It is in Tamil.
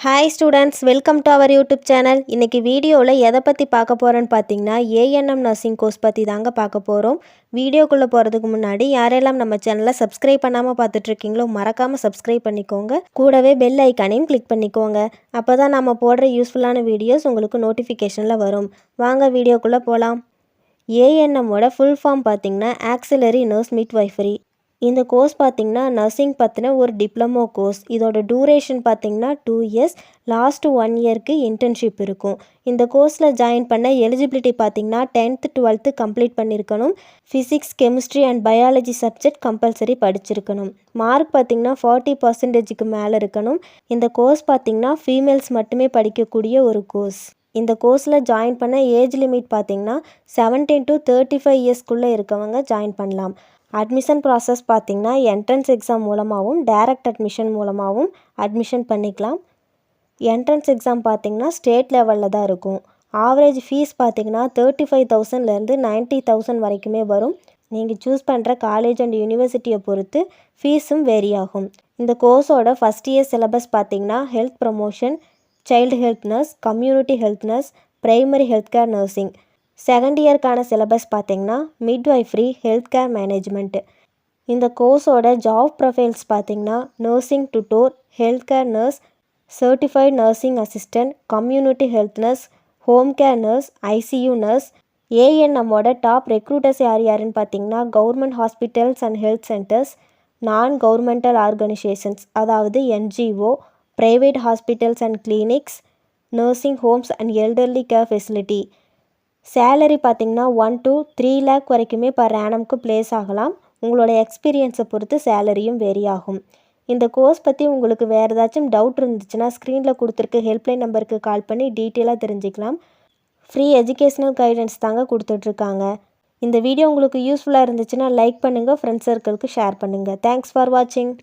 Hi students, welcome to our YouTube channel. இன்றைக்கி வீடியோவில் எதை பற்றி பார்க்க போகிறோன்னு பார்த்தீங்கன்னா ஏஎன்எம் நர்சிங் கோர்ஸ் பற்றி தாங்க பார்க்க போகிறோம். வீடியோக்குள்ளே போகிறதுக்கு முன்னாடி யாரெல்லாம் நம்ம சேனலை சப்ஸ்கிரைப் பண்ணாமல் பார்த்துட்ருக்கீங்களோ மறக்காமல் சப்ஸ்கிரைப் பண்ணிக்கோங்க. கூடவே பெல் ஐக்கானையும் கிளிக் பண்ணிக்கோங்க. அப்போ தான் நம்ம போடுற யூஸ்ஃபுல்லான வீடியோஸ் உங்களுக்கு நோட்டிஃபிகேஷனில் வரும். வாங்க வீடியோக்குள்ளே போகலாம். ஏஎன்எம்மோட ஃபுல் ஃபார்ம் பார்த்திங்கன்னா ஆக்சிலரி நர்ஸ் மிட்வைஃபரி. இந்த கோர்ஸ் பார்த்திங்கன்னா நர்சிங் பற்றின ஒரு டிப்ளமோ கோர்ஸ். இதோட டூரேஷன் பார்த்திங்கன்னா 2 இயர்ஸ். லாஸ்ட்டு 1 இயர்க்கு இன்டர்ன்ஷிப் இருக்கும். இந்த கோர்ஸில் ஜாயின் பண்ண எலிஜிபிலிட்டி பார்த்திங்கன்னா 10th 12th கம்ப்ளீட் பண்ணியிருக்கணும். Physics, chemistry and biology subject compulsory படிச்சிருக்கணும். மார்க் பார்த்திங்கன்னா 40% மேலே இருக்கணும். இந்த கோர்ஸ் பார்த்திங்கன்னா ஃபீமேல்ஸ் மட்டுமே படிக்கக்கூடிய ஒரு கோர்ஸ். இந்த கோர்ஸில் ஜாயின் பண்ண ஏஜ் லிமிட் பார்த்திங்கன்னா 17 to 35 இயர்ஸ்க்குள்ளே இருக்கவங்க ஜாயின் பண்ணலாம். அட்மிஷன் ப்ராசஸ் பார்த்திங்கன்னா என்ட்ரன்ஸ் எக்ஸாம் மூலமாகவும் டைரக்ட் அட்மிஷன் மூலமாகவும் அட்மிஷன் பண்ணிக்கலாம். என்ட்ரன்ஸ் எக்ஸாம் பார்த்திங்கன்னா ஸ்டேட் லெவலில் தான் இருக்கும். ஆவரேஜ் ஃபீஸ் பார்த்திங்கன்னா 35,000லேருந்து 90,000 வரைக்குமே வரும். நீங்கள் சூஸ் பண்ணுற காலேஜ் அண்ட் யூனிவர்சிட்டியை பொறுத்து ஃபீஸும் வேரி ஆகும். இந்த கோர்ஸோட ஃபஸ்ட் இயர் சிலபஸ் பார்த்திங்கன்னா health promotion, child health nurse, community health nurse, primary health care nursing. Second இயர்க்கான சிலபஸ் பார்த்திங்கன்னா மிட்வைஃபரி, ஹெல்த் கேர் மேனேஜ்மெண்ட்டு. இந்த கோர்ஸோட ஜாப் ப்ரொஃபைல்ஸ் பார்த்திங்கன்னா nursing tutor, health care nurse, certified nursing assistant, community health nurse, home care nurse, ICU nurse. ஏஎன்எம்மோட டாப் ரெக்ரூட்டர்ஸ் யாருன்னு பார்த்திங்கன்னா government hospitals and health centres, non governmental organisations அதாவது NGO, private hospitals and clinics, nursing Holmes and elderly care facility. Salary பார்த்திங்கன்னா 1 to 3 lakh வரைக்குமே பர் ஆனம்க்கு ப்ளேஸ் ஆகலாம். உங்களோட எக்ஸ்பீரியன்ஸை பொறுத்து சேலரியும் வேரி ஆகும். இந்த கோர்ஸ் பற்றி உங்களுக்கு வேறு ஏதாச்சும் டவுட் இருந்துச்சுன்னா ஸ்க்ரீனில் கொடுத்துருக்க ஹெல்ப்லைன் நம்பருக்கு கால் பண்ணி டீட்டெயிலாக தெரிஞ்சுக்கலாம். ஃப்ரீ எஜுகேஷ்னல் கைடன்ஸ் தாங்க கொடுத்துட்ருக்காங்க. இந்த வீடியோ உங்களுக்கு யூஸ்ஃபுல்லாக இருந்துச்சுன்னா லைக் பண்ணுங்கள், ஃப்ரெண்ட்ஸ் சர்க்கிளுக்கு ஷேர் பண்ணுங்கள். தேங்க்ஸ் ஃபார் வாட்சிங்.